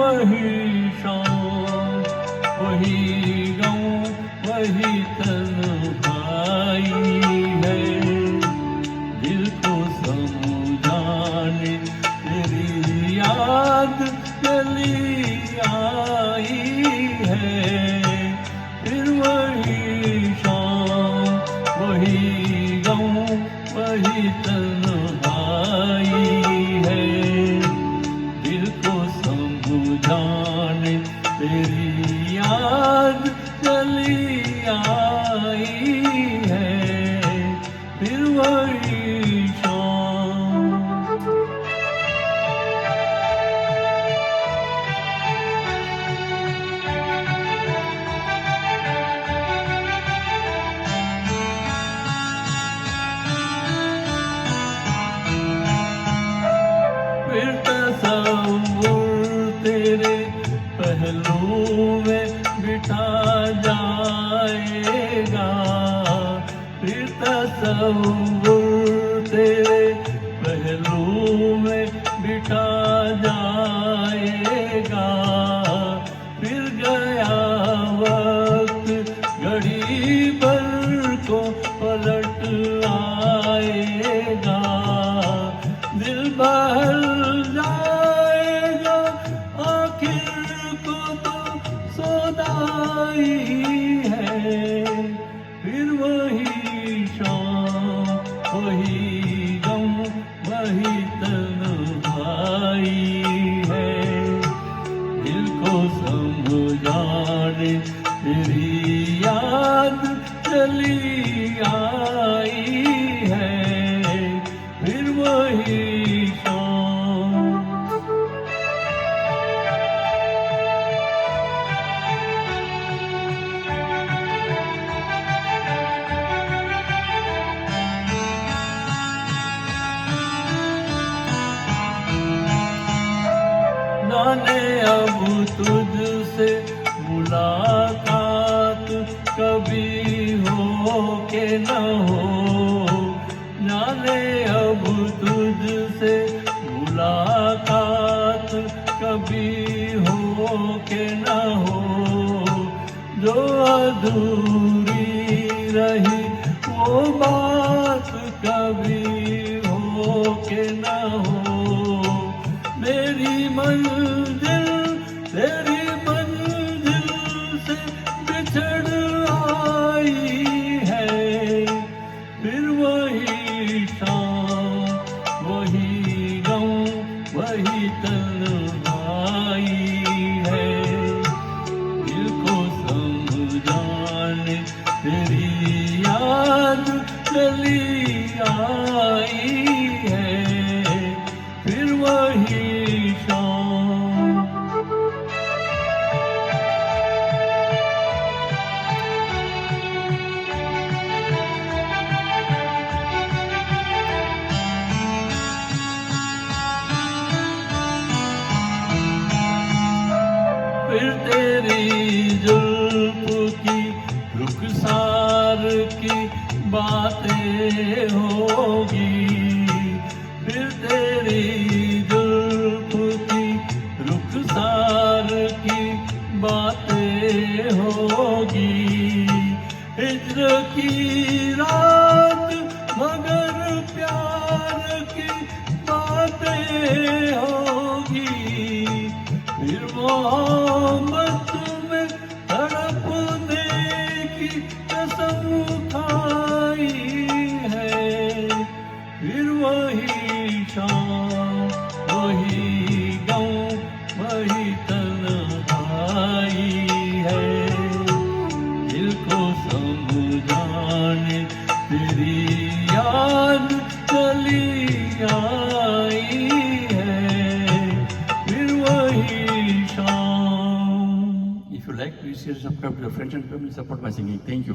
वही शाम, वही गाँव, वही तन्हाई है। दिल को समझाने तेरी याद चली आई है। फिर वही शाम, वही गाँव, वही तन्हाई है। दिल को समझाने तेरी याद चली आई है। फिर वही शाम। फिर तसव्वुर तेरे पहलू में बिठा जाएगा। फिर तसव्वुर तेरे पहलू में बिठा जाएगा। फिर गया वक्त घड़ी भर को पलट आएगा। दिल बहल जाएगा, आखिर को तो सौदाई है। फिर वही शाम, वही गम, वही तन्हाई है। दिल को समझाने तेरी याद चली आई है। फिर वही शाम। जाने अब तुझसे मुलाकात कभी हो के न हो। जाने अब तुझसे मुलाकात कभी हो के न हो। जो अधूरी रही वो बात कभी हो के न हो। मेरी मंजिल तेरी मंजिल से बिछड़ आई है। फिर वही शाम, वही गाँव, वही तन्हाई है। दिल को समझाने तेरी याद चली आई है। फिर वही शाम। फिर तेरी जुल्फ की रुखसार की बातें होगी। फिर तेरी जुल्फ की रुखसार की बातें होगी। हिज्र की रात मगर प्यार की बातें होगी। फिर मोहब्बत में तड़पने की कसम खाई है। फिर वही शाम, वही गाँव, वही तन्हाई है। दिल को समझाने तेरी याद चली आई है। फिर वही शाम। If you like, please share, subscribe to your friends and family. Support my singing. Thank you.